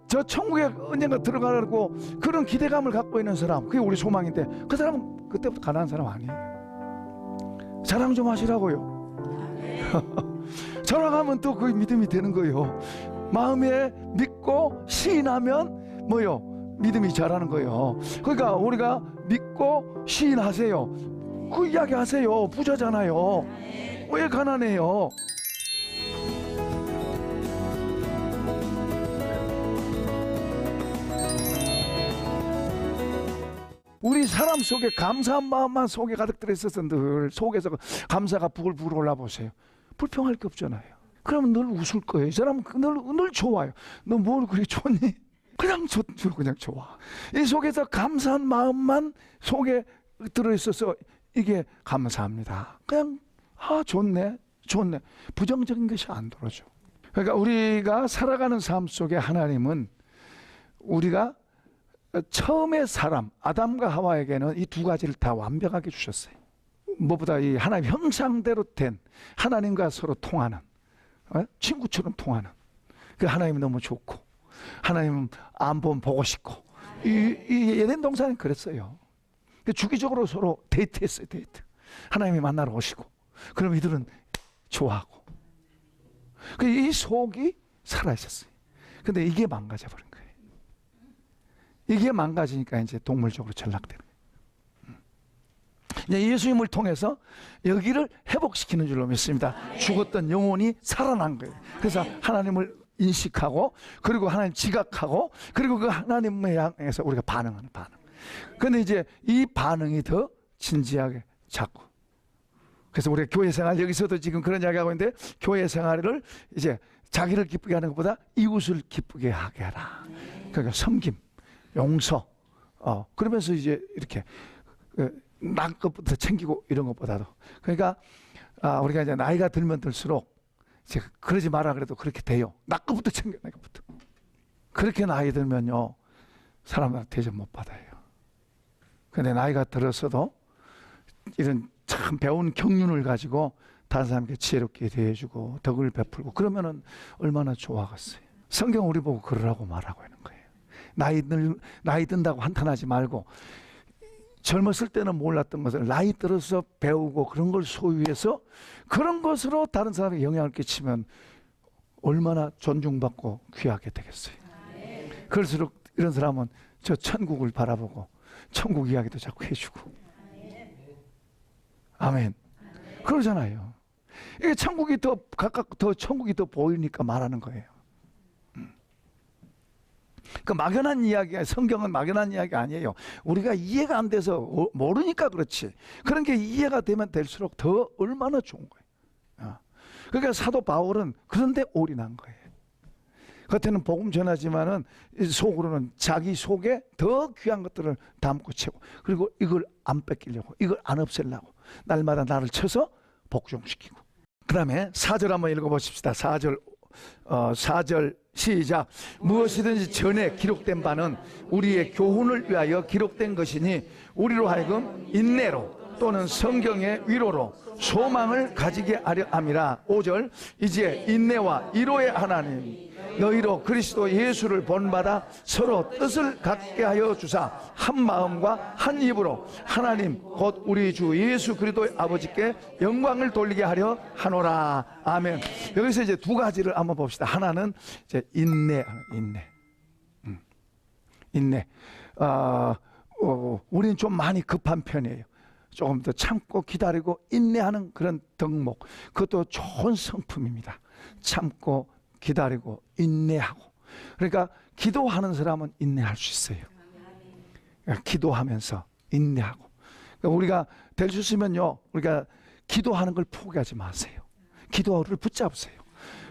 저 천국에 언젠가 들어가려고 그런 기대감을 갖고 있는 사람, 그게 우리 소망인데 그 사람은 그때부터 가난한 사람 아니에요. 자랑 좀 하시라고요. 자랑하면 또 그 믿음이 되는 거예요. 마음에 믿고 시인하면 뭐요? 믿음이 자라는 거예요. 그러니까 우리가 믿고 시인하세요. 그 이야기 하세요. 부자잖아요. 왜 가난해요? 우리 사람 속에 감사한 마음만 속에 가득 들어있어서 늘 속에서 감사가 부글부글 올라보세요. 불평할 게 없잖아요. 그러면 늘 웃을 거예요. 이 사람은 늘 좋아요. 너 뭘 그리 좋니? 그냥 좋아. 이 속에서 감사한 마음만 속에 들어있어서 이게 감사합니다. 그냥 좋네. 부정적인 것이 안 들어오죠. 그러니까 우리가 살아가는 삶 속에 하나님은 우리가 처음에 사람 아담과 하와에게는 이 두 가지를 다 완벽하게 주셨어요. 무엇보다 이 하나님 형상대로 된 하나님과 서로 통하는, 친구처럼 통하는 그 하나님이 너무 좋고, 하나님 안 보면 보고 싶고, 이 에덴 동산은 그랬어요. 주기적으로 서로 데이트했어요. 데이트. 하나님이 만나러 오시고, 그럼 이들은 좋아하고, 이 속이 살아 있었어요. 근데 이게 망가져 버린 거예요. 이게 망가지니까 이제 동물적으로 전락되는 거예요. 이제 예수님을 통해서 여기를 회복시키는 줄로 믿습니다. 죽었던 영혼이 살아난 거예요. 그래서 하나님을 인식하고, 그리고 하나님 지각하고, 그리고 그 하나님을 향해서 우리가 반응하는 반응. 근데 이제 이 반응이 더 진지하게 자꾸. 그래서 우리가 교회 생활, 여기서도 지금 그런 이야기하고 있는데, 교회 생활을 이제 자기를 기쁘게 하는 것보다 이웃을 기쁘게 하게 하라. 그러니까 섬김, 용서, 그러면서 이제 이렇게 남 것부터 챙기고 이런 것보다도. 그러니까 우리가 이제 나이가 들면 들수록 이제 그러지 마라 그래도 그렇게 돼요. 나 것부터 챙겨, 나 것부터. 그렇게 나이 들면요, 사람들한테 대접 못 받아요. 근데 나이가 들어서도 이런 참 배운 경륜을 가지고 다른 사람에게 지혜롭게 대해주고 덕을 베풀고 그러면은 얼마나 좋아하겠어요. 성경 우리 보고 그러라고 말하고 있는 거예요. 나이 든다고 한탄하지 말고, 젊었을 때는 몰랐던 것을 나이 들어서 배우고 그런 걸 소유해서 그런 것으로 다른 사람에게 영향을 끼치면 얼마나 존중받고 귀하게 되겠어요. 그럴수록 이런 사람은 저 천국을 바라보고 천국 이야기도 자꾸 해주고. 아멘. 그러잖아요. 이게 천국이 더 가깝고 더 천국이 더 보이니까 말하는 거예요. 그 막연한 이야기가, 성경은 막연한 이야기 아니에요. 우리가 이해가 안 돼서 모르니까 그렇지. 그런 게 이해가 되면 될수록 더 얼마나 좋은 거예요. 그러니까 사도 바울은 그런데 올인한 거예요. 겉에는 복음 전하지만은 속으로는 자기 속에 더 귀한 것들을 담고 채우고, 그리고 이걸 안 뺏기려고, 이걸 안 없애려고 날마다 나를 쳐서 복종시키고. 그 다음에 4절 한번 읽어보십시다. 4절 시작. 무엇이든지 전에 기록된 바는 우리의 교훈을 위하여 기록된 것이니 우리로 하여금 인내로 또는 성경의 위로로 소망을 가지게 하려 함이라. 5절. 이제 인내와 위로의 하나님 너희로 그리스도 예수를 본받아 서로 뜻을 갖게 하여 주사 한 마음과 한 입으로 하나님 곧 우리 주 예수 그리스도의 아버지께 영광을 돌리게 하려 하노라. 아멘. 여기서 이제 두 가지를 한번 봅시다. 하나는 이제 인내. 우리는 좀 많이 급한 편이에요. 조금 더 참고 기다리고 인내하는 그런 덕목, 그것도 좋은 성품입니다. 참고 기다리고 인내하고. 그러니까 기도하는 사람은 인내할 수 있어요. 그러니까 기도하면서 인내하고. 그러니까 우리가 될 수 있으면요, 우리가 기도하는 걸 포기하지 마세요. 기도를 붙잡으세요.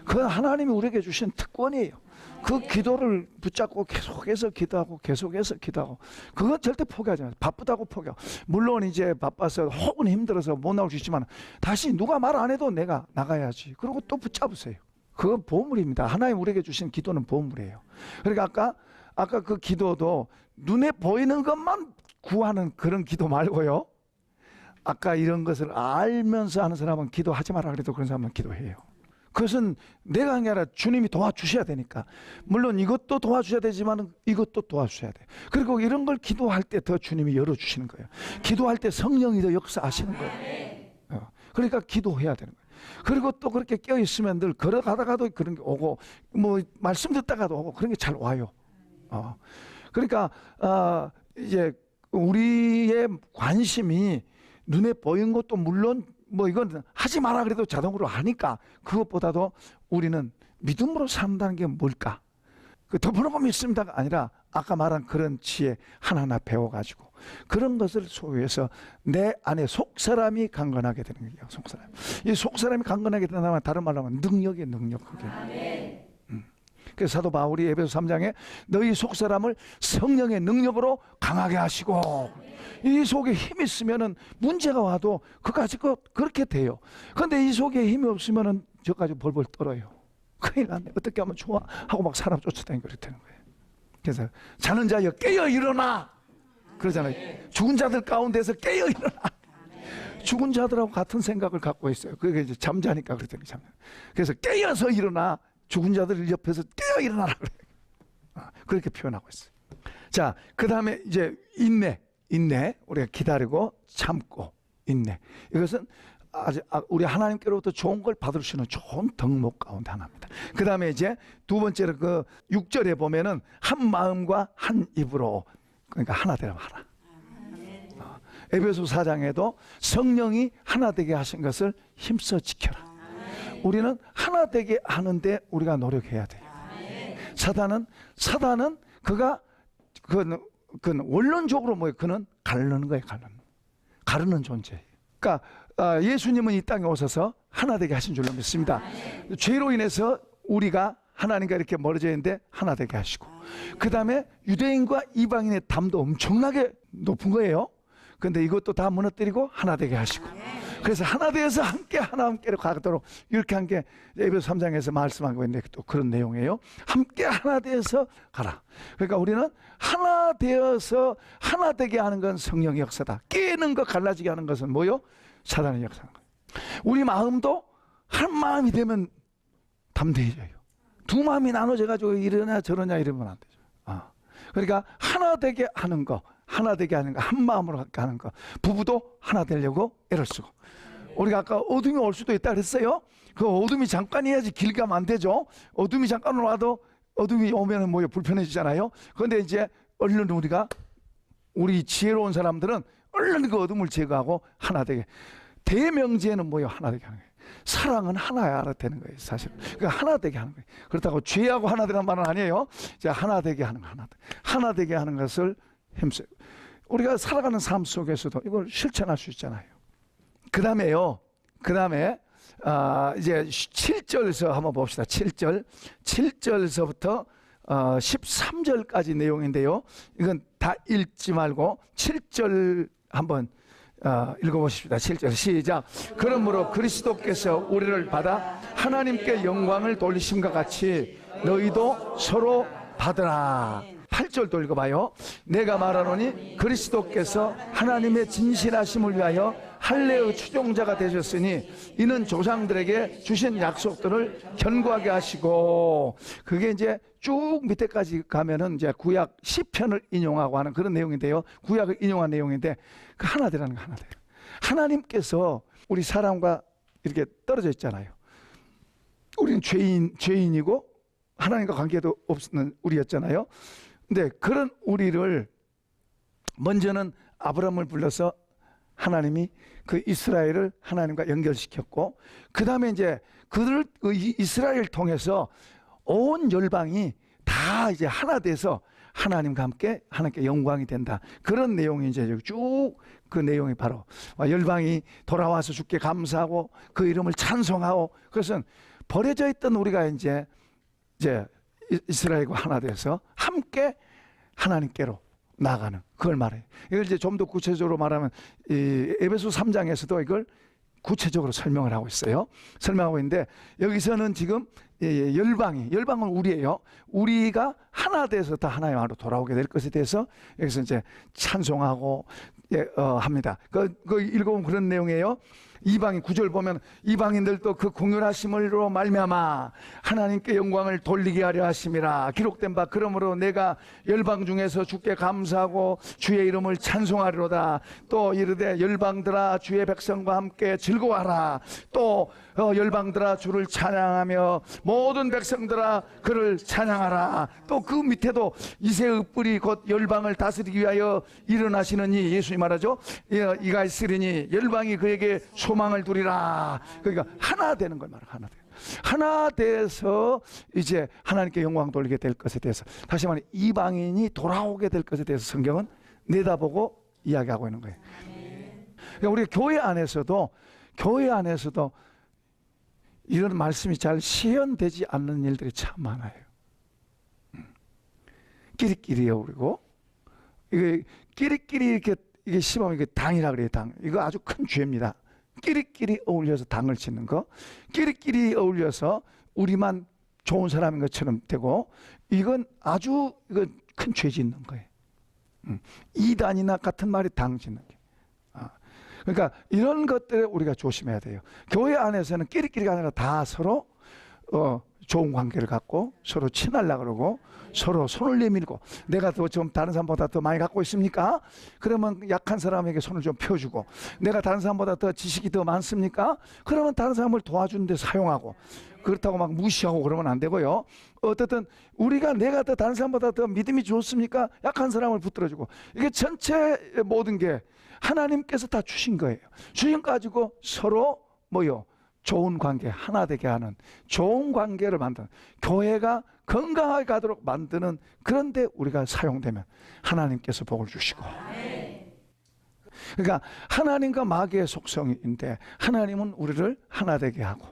그건 하나님이 우리에게 주신 특권이에요. 그 기도를 붙잡고 계속해서 기도하고 계속해서 기도하고, 그건 절대 포기하지 마세요. 바쁘다고 포기하고. 물론 이제 바빠서 혹은 힘들어서 못 나올 수 있지만 다시 누가 말 안 해도 내가 나가야지. 그리고 또 붙잡으세요. 그건 보물입니다. 하나님 우리에게 주신 기도는 보물이에요. 그러니까 아까 그 기도도 눈에 보이는 것만 구하는 그런 기도 말고요, 아까 이런 것을 알면서 하는 사람은 기도하지 마라 그래도 그런 사람은 기도해요. 그것은 내가 한 게 아니라 주님이 도와주셔야 되니까. 물론 이것도 도와주셔야 되지만 이것도 도와주셔야 돼요. 그리고 이런 걸 기도할 때 더 주님이 열어주시는 거예요. 기도할 때 성령이 더 역사하시는 거예요. 그러니까 기도해야 되는 거예요. 그리고 또 그렇게 깨어있으면 늘 걸어가다가도 그런 게 오고, 뭐 말씀 듣다가도 오고, 그런 게 잘 와요. 그러니까 이제 우리의 관심이 눈에 보이는 것도 물론 뭐 이건 하지 마라 그래도 자동으로 하니까, 그것보다도 우리는 믿음으로 산다는 게 뭘까? 그 덮어놓고 믿습니다가 아니라 아까 말한 그런 지혜 하나하나 배워가지고 그런 것을 소유해서 내 안에 속사람이 강건하게 되는 거예요. 속사람. 이 속사람이 강건하게 된다면 다른 말로 하면 능력이에요. 능력. 그게. 그래서 사도 바울이 에베소 3장에 너희 속사람을 성령의 능력으로 강하게 하시고, 이 속에 힘이 있으면은 문제가 와도 그까지 그렇게 돼요. 그런데 이 속에 힘이 없으면은 저까지 벌벌 떨어요. 큰일 났네. 어떻게 하면 좋아? 하고 막 사람 쫓아다니고 그렇다는 거예요. 그래서 자는 자여 깨어 일어나 그러잖아요. 죽은 자들 가운데서 깨어 일어나. 죽은 자들하고 같은 생각을 갖고 있어요. 그게 이제 잠자니까 그랬더니 그래서 깨어서 일어나. 죽은 자들 옆에서 깨어 일어나라 그래요. 그렇게 표현하고 있어요. 자, 그 다음에 이제 인내. 우리가 기다리고 참고 인내. 이것은 아주 우리 하나님께로부터 좋은 걸 받을 수 있는 좋은 덕목 가운데 하나입니다. 그 다음에 이제 두 번째로 그 6절에 보면은 한 마음과 한 입으로, 그러니까 하나 되라 하나. 에베소 4장에도 성령이 하나 되게 하신 것을 힘써 지켜라. 우리는 하나 되게 하는데 우리가 노력해야 돼요. 사단은 그가 그는 원론적으로 뭐예요? 그는 가르는 거예요. 가르는 존재예요. 그러니까 예수님은 이 땅에 오셔서 하나 되게 하신 줄로 믿습니다. 죄로 인해서 우리가 하나님과 이렇게 멀어져 있는데 하나 되게 하시고, 그 다음에 유대인과 이방인의 담도 엄청나게 높은 거예요. 그런데 이것도 다 무너뜨리고 하나 되게 하시고, 그래서 하나 되어서 함께로 가도록 이렇게 한 게 에베소 3장에서 말씀하고 있는데 또 그런 내용이에요. 함께 하나 되어서 가라. 그러니까 우리는 하나 되어서 하나 되게 하는 건 성령의 역사다. 깨는 거 갈라지게 하는 것은 뭐요? 사단의 역사인 거예요. 우리 마음도 한 마음이 되면 담대해져요. 두 마음이 나눠져 가지고 이러냐 저러냐 이러면 안 되죠. 그러니까 하나 되게 하는 거, 한 마음으로 하는 거. 부부도 하나 되려고 애를 쓰고. 우리가 아까 어둠이 올 수도 있다 그랬어요. 그 어둠이 잠깐이어야지 길 가면 안 되죠. 어둠이 잠깐 와도 어둠이 오면은 뭐요? 불편해지잖아요. 그런데 이제 얼른 우리 지혜로운 사람들은 얼른 그 어둠을 제거하고 하나 되게. 대명제는 뭐요? 하나 되게 하는 거예요. 사랑은 하나야 되는 거예요, 사실. 그러니까 하나 되게 하는 거예요. 그렇다고 죄하고 하나 되는 말은 아니에요. 이제 하나 되게 하는 거, 하나 되게 하는 것을 힘써요. 우리가 살아가는 삶 속에서도 이걸 실천할 수 있잖아요. 그 다음에 이제 7절에서 한번 봅시다. 7절서부터 13절까지 내용인데요. 이건 다 읽지 말고 7절 한번 읽어보십시다. 7절 시작. 그러므로 그리스도께서 우리를 받아 하나님께 영광을 돌리심과 같이 너희도 서로 받으라. 8절도 읽어봐요. 내가 말하노니 그리스도께서 하나님의 진실하심을 위하여 할례의 추종자가 되셨으니 이는 조상들에게 주신 약속들을 견고하게 하시고, 그게 이제 쭉 밑에까지 가면은 이제 구약 시편을 인용하고 하는 그런 내용인데요. 구약을 인용한 내용인데 그 하나 되라는 거 하나 돼. 하나님께서 우리 사람과 이렇게 떨어져 있잖아요. 우리는 죄인이고 하나님과 관계도 없는 우리였잖아요. 근데 그런 우리를 먼저는 아브라함을 불러서 하나님이 그 이스라엘을 하나님과 연결시켰고, 그 다음에 이제 이스라엘을 통해서 온 열방이 다 이제 하나 돼서 하나님과 함께 하나님께 영광이 된다. 그런 내용이 이제 쭉 그 내용이 바로 열방이 돌아와서 주께 감사하고 그 이름을 찬송하고, 그것은 버려져 있던 우리가 이제 이스라엘과 하나 돼서 함께 하나님께로 나가는 그걸 말해요. 이걸 이제 좀 더 구체적으로 말하면 에베소 3장에서도 이걸 구체적으로 설명을 하고 있어요. 설명하고 있는데 여기서는 지금 열방은 우리예요. 우리가 하나 돼서 다 하나의 마음으로 돌아오게 될 것에 대해서 여기서 이제 찬송하고 합니다. 그 읽어보면 그런 내용이에요. 이방인 9절 보면 이방인들도 그 공연하심으로 말미암아 하나님께 영광을 돌리게 하려 하심이라 기록된 바 그러므로 내가 열방 중에서 주께 감사하고 주의 이름을 찬송하리로다. 또 이르되 열방들아 주의 백성과 함께 즐거워하라. 또 열방들아 주를 찬양하며 모든 백성들아 그를 찬양하라. 또 그 밑에도 이새의 뿔이 곧 열방을 다스리기 위하여 일어나시느니 예수님 말하죠. 이가 있으리니 열방이 그에게 소망을 두리라. 그러니까 하나 되는 걸 말해요. 하나 돼. 하나 돼서 이제 하나님께 영광 돌리게 될 것에 대해서, 다시 말해 이방인이 돌아오게 될 것에 대해서 성경은 내다보고 이야기하고 있는 거예요. 그러니까 우리 교회 안에서도 이런 말씀이 잘 시연되지 않는 일들이 참 많아요. 끼리끼리 어울리고, 이게 끼리끼리 이게 심하면 이게 당이라 그래요. 당. 이거 아주 큰 죄입니다. 끼리끼리 어울려서 당을 짓는 거, 끼리끼리 어울려서 우리만 좋은 사람인 것처럼 되고, 이건 아주 큰 죄 짓는 거예요. 이단이나 같은 말이 당 짓는 게. 그러니까 이런 것들에 우리가 조심해야 돼요. 교회 안에서는 끼리끼리가 아니라 다 서로 좋은 관계를 갖고 서로 친하려고 그러고 서로 손을 내밀고, 내가 더 좀 다른 사람보다 더 많이 갖고 있습니까? 그러면 약한 사람에게 손을 좀 펴주고, 내가 다른 사람보다 더 지식이 더 많습니까? 그러면 다른 사람을 도와주는 데 사용하고, 그렇다고 막 무시하고 그러면 안 되고요. 어쨌든 내가 더 다른 사람보다 더 믿음이 좋습니까? 약한 사람을 붙들어주고, 이게 전체 모든 게 하나님께서 다 주신 거예요. 주신 거 가지고 서로 좋은 관계, 하나 되게 하는 좋은 관계를 만드는, 교회가 건강하게 가도록 만드는 그런 데 우리가 사용되면 하나님께서 복을 주시고. 그러니까 하나님과 마귀의 속성인데, 하나님은 우리를 하나 되게 하고,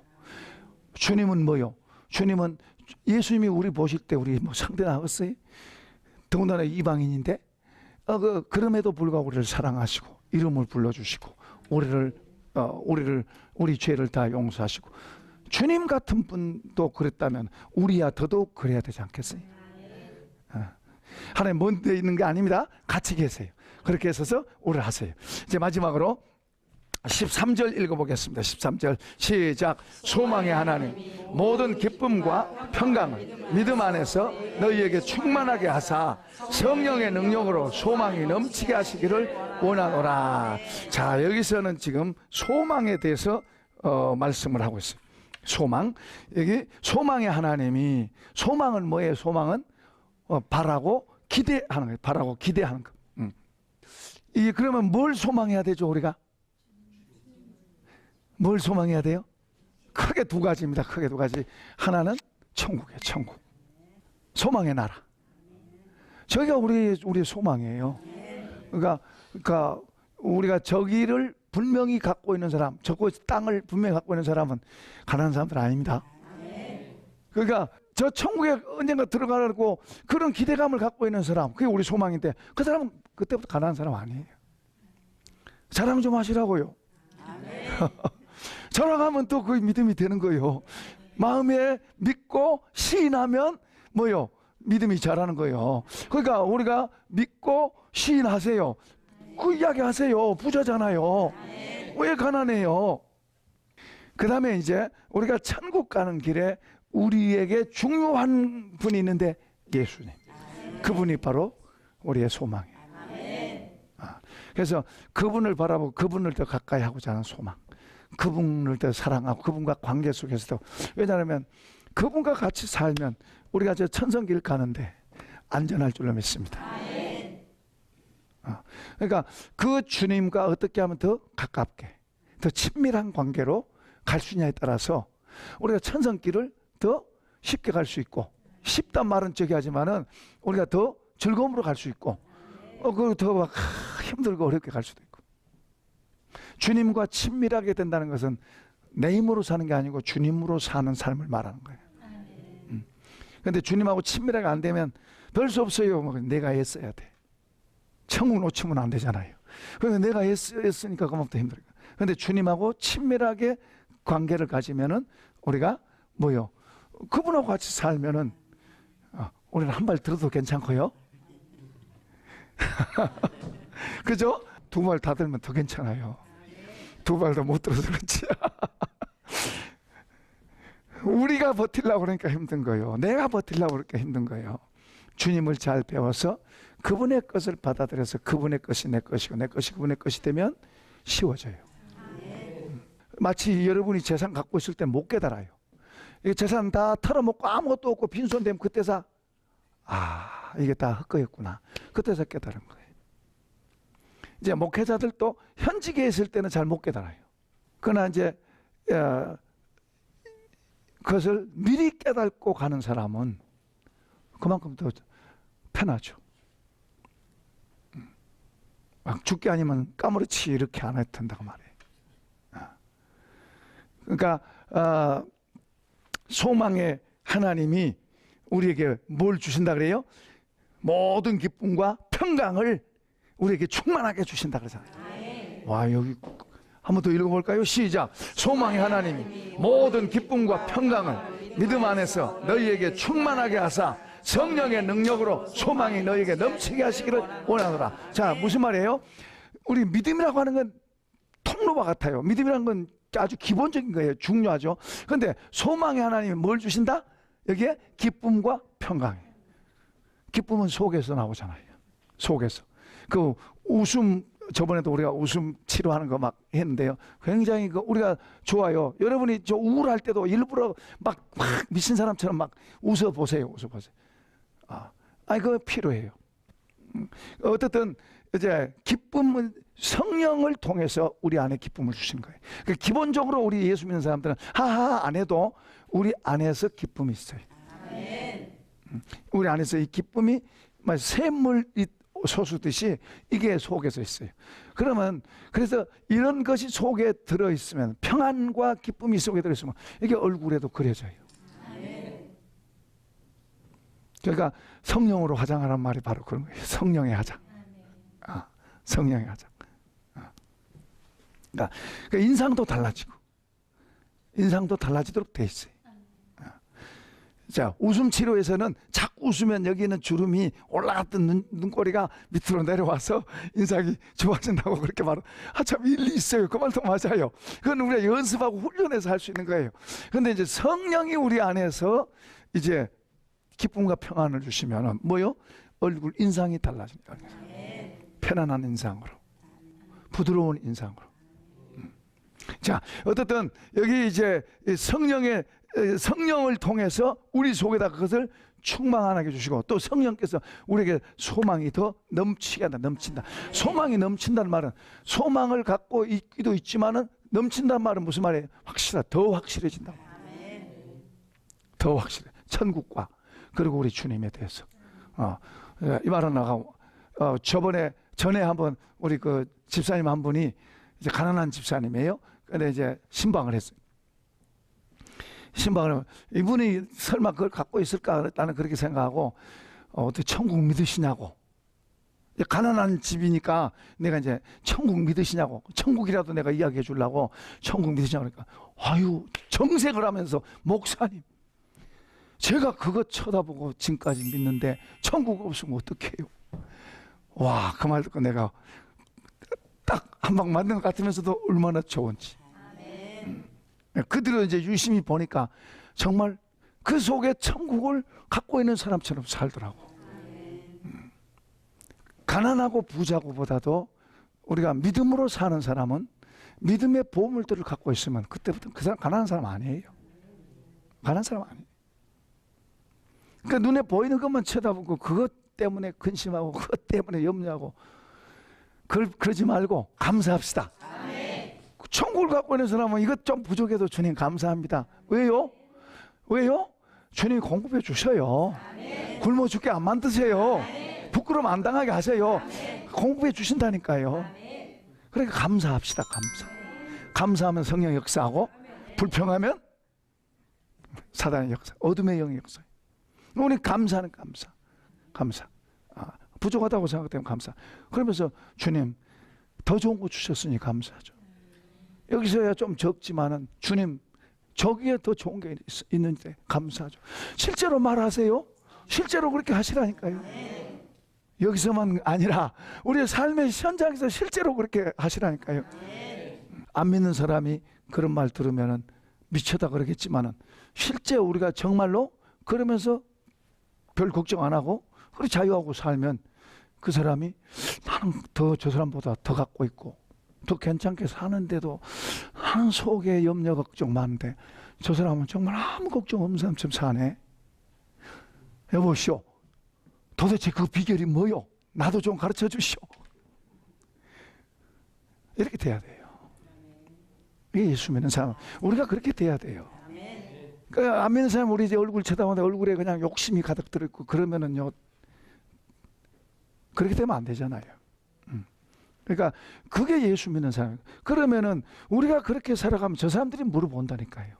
주님은 주님은 예수님이 우리 보실 때 우리 상대 나갔어요? 더군다나 이방인인데 그럼에도 불구하고 우리를 사랑하시고 이름을 불러주시고 우리 죄를 다 용서하시고, 주님 같은 분도 그랬다면 우리야 더더욱 그래야 되지 않겠어요? 하나님 먼 데 있는 게 아닙니다. 같이 계세요. 그렇게 해서 우리를 하세요. 이제 마지막으로 13절 읽어보겠습니다. 13절 시작. 소망의 하나님 모든 기쁨과 평강을 믿음 안에서 너희에게 충만하게 하사 성령의 능력으로 소망이 넘치게 하시기를 원하노라. 자, 여기서는 지금 소망에 대해서 말씀을 하고 있어요. 소망. 여기 소망의 하나님이, 소망은 뭐예요? 소망은 바라고 기대하는 거예요. 바라고 기대하는 거. 그러면 뭘 소망해야 되죠, 우리가? 뭘 소망해야 돼요? 크게 두 가지입니다. 크게 두 가지. 하나는 천국이에요. 천국. 소망의 나라. 저기가 우리 소망이에요. 그러니까 우리가 저기를 분명히 갖고 있는 사람, 저곳 땅을 분명히 갖고 있는 사람은 가난한 사람들 아닙니다. 그러니까 저 천국에 언젠가 들어가려고 그런 기대감을 갖고 있는 사람, 그게 우리 소망인데, 그 사람은 그때부터 가난한 사람 아니에요. 자랑 좀 하시라고요. 자랑하면 또 그 믿음이 되는 거예요. 마음에 믿고 시인하면 믿음이 자라는 거예요. 그러니까 우리가 믿고 시인하세요. 그 이야기 하세요. 부자잖아요. 왜 가난해요? 그 다음에 이제 우리가 천국 가는 길에 우리에게 중요한 분이 있는데, 예수님. 그분이 바로 우리의 소망이에요. 그래서 그분을 바라보고 그분을 더 가까이 하고자 하는 소망, 그분을 더 사랑하고 그분과 관계 속에서도, 왜냐하면 그분과 같이 살면 우리가 저 천성길 가는데 안전할 줄로 믿습니다. 그러니까 그 주님과 어떻게 하면 더 가깝게, 더 친밀한 관계로 갈 수 있냐에 따라서 우리가 천성길을 더 쉽게 갈 수 있고, 쉽단 말은 저기 하지만은 우리가 더 즐거움으로 갈 수 있고, 그리고 더 막 힘들고 어렵게 갈 수도 있고. 주님과 친밀하게 된다는 것은 내 힘으로 사는 게 아니고 주님으로 사는 삶을 말하는 거예요. 그런데 주님하고 친밀하게 안 되면 별 수 없어요. 내가 애써야 돼. 천국 놓치면 안 되잖아요. 그래서 내가 애쓰니까 그만부터 힘들어요. 그런데 주님하고 친밀하게 관계를 가지면은 우리가 그분하고 같이 살면은 우리는 한 발 들어도 괜찮고요. 그죠? 두 발 다 들면 더 괜찮아요. 두 발도 못 들어서 그렇지. 우리가 버틸려고 그러니까 힘든 거예요. 내가 버틸려고 그러니까 힘든 거예요. 주님을 잘 배워서 그분의 것을 받아들여서 그분의 것이 내 것이고 내 것이 그분의 것이 되면 쉬워져요. 마치 여러분이 재산 갖고 있을 때 못 깨달아요. 재산 다 털어먹고 아무것도 없고 빈손 되면 그때서 이게 다 헛거였구나. 그때서 깨달은 거예요. 이제 목회자들도 현직에 있을 때는 잘 못 깨달아요. 그러나 이제 그것을 미리 깨닫고 가는 사람은 그만큼 더 편하죠. 막 죽게 아니면 까무러치 이렇게 안 해도 된다고 말해요. 그러니까 소망의 하나님이 우리에게 뭘 주신다 그래요? 모든 기쁨과 평강을 우리에게 충만하게 주신다 그러잖아요. 와, 여기 한 번 더 읽어볼까요? 시작. 소망의 하나님이 모든 기쁨과 평강을 믿음 안에서 너희에게 충만하게 하사 성령의 능력으로 소망이 너희에게 넘치게 하시기를 원하노라. 자, 무슨 말이에요? 우리 믿음이라고 하는 건 통로와 같아요. 믿음이라는 건 아주 기본적인 거예요. 중요하죠. 그런데 소망의 하나님이 뭘 주신다? 여기에 기쁨과 평강이에요. 기쁨은 속에서 나오잖아요. 속에서. 그 웃음, 저번에도 우리가 웃음 치료하는 거 막 했는데요. 굉장히 우리가 좋아요. 여러분이 저 우울할 때도 일부러 막 미친 사람처럼 막 웃어보세요. 웃어보세요. 그거 필요해요. 어쨌든 이제 기쁨은 성령을 통해서 우리 안에 기쁨을 주신 거예요. 그러니까 기본적으로 우리 예수 믿는 사람들은 하하 안 해도 우리 안에서 기쁨이 있어요. 우리 안에서 이 기쁨이 샘물이 솟듯이 이게 속에서 있어요. 그러면 그래서 이런 것이 속에 들어있으면 평안과 기쁨이 속에 들어있으면 이게 얼굴에도 그려져요. 그러니까 성령으로 화장하라는 말이 바로 그런 거예요. 성령의 화장. 성령의 화장. 그러니까 인상도 달라지고 인상도 달라지도록 돼 있어요. 자, 웃음 치료에서는 자꾸 웃으면 여기 있는 주름이 올라갔던 눈꼬리가 밑으로 내려와서 인상이 좋아진다고 그렇게 말을. 참 일리 있어요. 그 말도 맞아요. 그건 우리가 연습하고 훈련해서 할 수 있는 거예요. 그런데 이제 성령이 우리 안에서 이제 기쁨과 평안을 주시면 뭐요? 얼굴 인상이 달라집니다. 편안한 인상으로, 부드러운 인상으로. 자, 어쨌든 여기 이제 성령을 통해서 우리 속에다 그것을 충만하게 주시고 또 성령께서 우리에게 소망이 더 넘치게 한다. 넘친다. 소망이 넘친다는 말은 소망을 갖고 있기도 있지만은 넘친다는 말은 무슨 말이에요? 확실하다. 더 확실해진다. 더 확실해. 천국과 그리고 우리 주님에 대해서. 이 말은 나가고 전에 한번 우리 그 집사님 한 분이 이제 가난한 집사님이에요. 근데 이제 신방을 했어요. 신방을 이분이 설마 그걸 갖고 있을까? 나는 그렇게 생각하고 어떻게 천국 믿으시냐고. 가난한 집이니까 내가 이제 천국 믿으시냐고. 천국이라도 내가 이야기해 주려고 천국 믿으시냐고 그러니까 정색을 하면서 목사님 제가 그거 쳐다보고 지금까지 믿는데 천국 없으면 어떡해요? 와, 그 말 듣고 내가 딱 한 방 맞는 것 같으면서도 얼마나 좋은지. 그들은 이제 유심히 보니까 정말 그 속에 천국을 갖고 있는 사람처럼 살더라고. 가난하고 부자고보다도 우리가 믿음으로 사는 사람은 믿음의 보물들을 갖고 있으면 그때부터 그 사람 가난한 사람 아니에요. 가난한 사람 아니에요. 그러니까 눈에 보이는 것만 쳐다보고 그것 때문에 근심하고 그것 때문에 염려하고 그러지 말고 감사합시다. 천국을 갖고 있는 사람은 이것 좀 부족해도 주님 감사합니다. 왜요? 왜요? 주님이 공급해 주셔요. 굶어 죽게 안 만드세요. 부끄러움 안 당하게 하세요. 공급해 주신다니까요. 그러니까 감사합시다. 감사하면 성령 역사하고 불평하면 사단의 역사, 어둠의 영의 역사. 우리 감사는 감사. 부족하다고 생각되면 감사. 그러면서 주님 더 좋은 거 주셨으니 감사하죠. 여기서야 좀 적지만은 주님 저기에 더 좋은 게 있는데 감사하죠. 실제로 말하세요. 실제로 그렇게 하시라니까요. 여기서만 아니라 우리의 삶의 현장에서 실제로 그렇게 하시라니까요. 안 믿는 사람이 그런 말 들으면은 미쳤다 그러겠지만은 실제 우리가 정말로 그러면서 별 걱정 안 하고 그리 자유하고 살면 그 사람이 나는 더 저 사람보다 더 갖고 있고 더 괜찮게 사는데도 나는 속에 염려 걱정 많은데 저 사람은 정말 아무 걱정 없는 사람처럼 사네. 여보시오, 도대체 그 비결이 뭐요? 나도 좀 가르쳐 주시오. 이렇게 돼야 돼요. 이게 예수 믿는 사람. 우리가 그렇게 돼야 돼요. 안 믿는 사람 우리 이제 얼굴 쳐다보는데 얼굴에 그냥 욕심이 가득 들어있고 그러면은요, 그렇게 되면 안 되잖아요. 그러니까 그게 예수 믿는 사람. 그러면은 우리가 그렇게 살아가면 저 사람들이 물어본다니까요.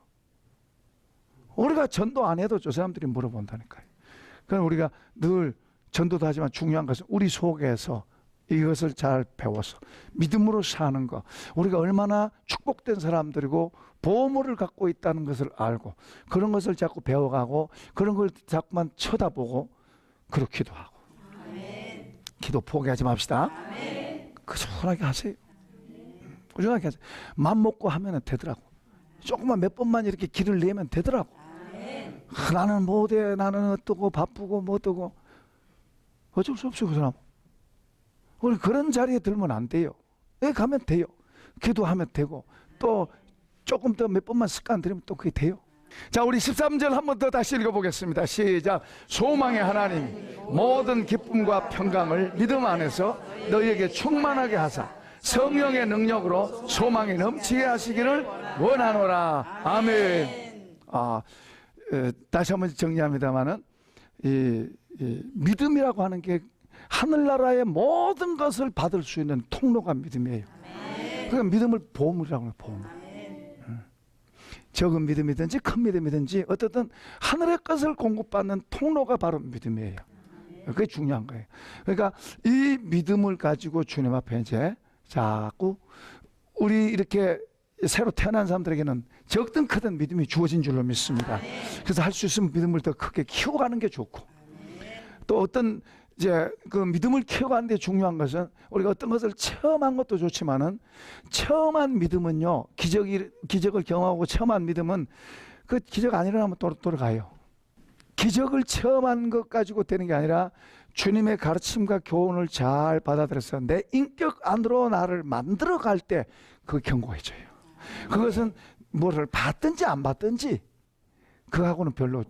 우리가 전도 안 해도 저 사람들이 물어본다니까요. 그럼 우리가 늘 전도도 하지만 중요한 것은 우리 속에서 이것을 잘 배워서 믿음으로 사는 것, 우리가 얼마나 축복된 사람들이고 보물을 갖고 있다는 것을 알고 그런 것을 자꾸 배워가고 그런 걸 자꾸만 쳐다보고 그렇기도 하고. 아멘. 기도 포기하지 맙시다. 아멘. 꾸준하게 하세요. 꾸준하게 하세요. 맘 먹고 하면 되더라고. 조금만 몇 번만 이렇게 길을 내면 되더라고. 아멘. 나는 못해, 나는 어떠고 바쁘고 뭐 어떠고. 어쩔 수 없어요, 그 사람. 우리 그런 자리에 들면 안 돼요. 여기 가면 돼요. 기도하면 되고 또 조금 더 몇 번만 습관 들이면 또 그게 돼요. 자, 우리 13절 한 번 더 다시 읽어보겠습니다. 시작. 소망의 하나님 모든 기쁨과 평강을 믿음 안에서 너희에게 충만하게 하사 성령의 능력으로 소망이 넘치게 하시기를 원하노라. 아멘. 다시 한번 정리합니다마는 이 믿음이라고 하는 게 하늘나라의 모든 것을 받을 수 있는 통로가 믿음이에요. 그러니까 믿음을 보물이라고 해요. 보물. 적은 믿음이든지 큰 믿음이든지 어떻든 하늘의 것을 공급받는 통로가 바로 믿음이에요. 그게 중요한 거예요. 그러니까 이 믿음을 가지고 주님 앞에 이제 자꾸 우리 이렇게 새로 태어난 사람들에게는 적든 크든 믿음이 주어진 줄로 믿습니다. 그래서 할 수 있으면 믿음을 더 크게 키워가는 게 좋고 또 어떤 이제 그 믿음을 키워가는 데 중요한 것은 우리가 어떤 것을 체험한 것도 좋지만은 체험한 믿음은요, 기적을 경험하고 체험한 믿음은 그 기적 안 일어나면 또 돌아가요. 기적을 체험한 것 가지고 되는 게 아니라 주님의 가르침과 교훈을 잘 받아들여서 내 인격 안으로 나를 만들어 갈 때 그 견고해져요. 그것은 뭐를 받든지 안 받든지 그하고는 별로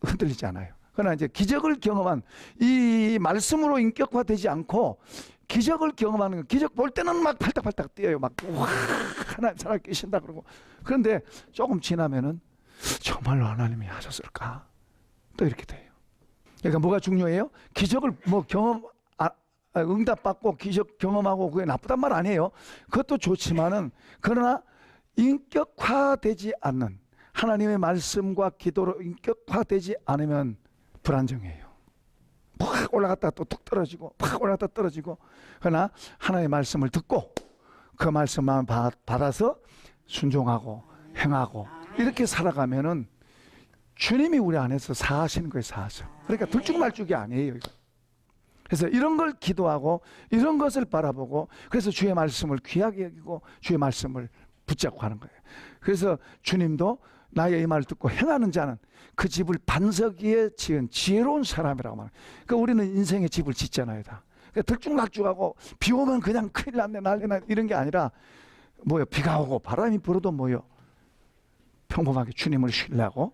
흔들리지 않아요. 그러나 이제 기적을 경험한 이 말씀으로 인격화되지 않고 기적을 경험하는 거, 기적 볼 때는 막 팔딱팔딱 뛰어요. 막 와, 하나님 살아계신다 그러고. 그런데 조금 지나면은 정말로 하나님이 하셨을까? 또 이렇게 돼요. 그러니까 뭐가 중요해요? 기적을 뭐 응답받고 기적 경험하고 그게 나쁘단 말 아니에요. 그것도 좋지만은 그러나 인격화되지 않는 하나님의 말씀과 기도로 인격화되지 않으면 불안정해요. 팍 올라갔다가 또 툭 떨어지고 팍 올라갔다 떨어지고. 그러나 하나님의 말씀을 듣고 그 말씀만 받아서 순종하고 행하고 이렇게 살아가면은 주님이 우리 안에서 사하시는 거예요. 사하셔. 그러니까 들쭉말쭉이 아니에요, 이거. 그래서 이런 걸 기도하고 이런 것을 바라보고 그래서 주의 말씀을 귀하게 여기고 주의 말씀을 붙잡고 하는 거예요. 그래서 주님도 나의 이 말을 듣고 행하는 자는 그 집을 반석 위에 지은 지혜로운 사람이라고 말해요. 그러니까 우리는 인생의 집을 짓잖아요. 다. 그러니까 들쭉날쭉하고 비 오면 그냥 큰일 났네 난리나 이런 게 아니라 뭐요? 비가 오고 바람이 불어도 뭐요? 평범하게 주님을 신뢰하고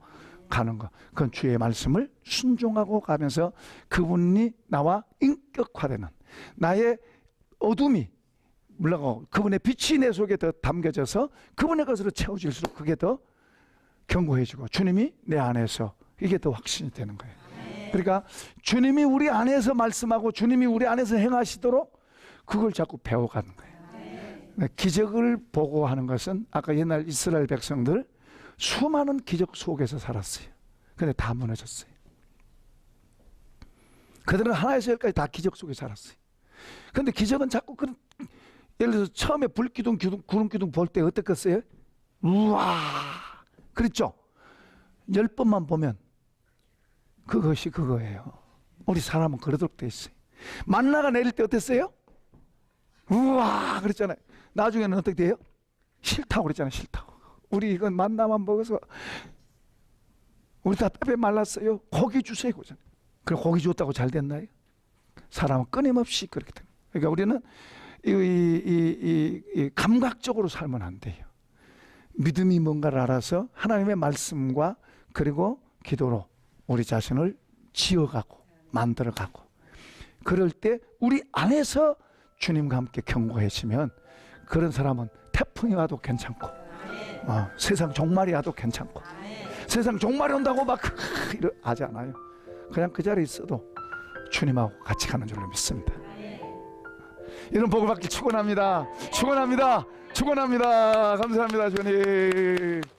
가는 거. 그건 주의 말씀을 순종하고 가면서 그분이 나와 인격화되는 나의 어둠이 물러가고 그분의 빛이 내 속에 더 담겨져서 그분의 것으로 채워질수록 그게 더 견고해지고 주님이 내 안에서 이게 더 확신이 되는 거예요. 그러니까 주님이 우리 안에서 말씀하고 주님이 우리 안에서 행하시도록 그걸 자꾸 배워가는 거예요. 기적을 보고 하는 것은 아까 옛날 이스라엘 백성들 수많은 기적 속에서 살았어요. 근데 다 무너졌어요. 그들은 하나에서 열까지 다 기적 속에 살았어요. 근데 기적은 자꾸 예를 들어서 처음에 불기둥, 구름기둥 볼 때 어땠겠어요? 우와 그랬죠? 10번만 보면 그것이 그거예요. 우리 사람은 그러도록 돼 있어요. 만나가 내릴 때 어땠어요? 우와 그랬잖아요. 나중에는 어떻게 돼요? 싫다고 그랬잖아요. 싫다고. 우리 이건 만나만 먹어서 우리 다 뼈에 말랐어요. 고기 주세요. 그래 고기 줬다고 잘 됐나요? 사람은 끊임없이 그렇게 됩니다. 그러니까 우리는 이 감각적으로 살면 안 돼요. 믿음이 뭔가를 알아서 하나님의 말씀과 그리고 기도로 우리 자신을 지어가고 만들어가고, 그럴 때 우리 안에서 주님과 함께 견고해지면 그런 사람은 태풍이 와도 괜찮고 세상 종말이 와도 괜찮고, 세상 종말이 온다고 막 하지 않아요. 그냥 그 자리에 있어도 주님하고 같이 가는 줄로 믿습니다. 이런 복을 받기 축원합니다. 축원합니다. 축원합니다. 감사합니다, 주님.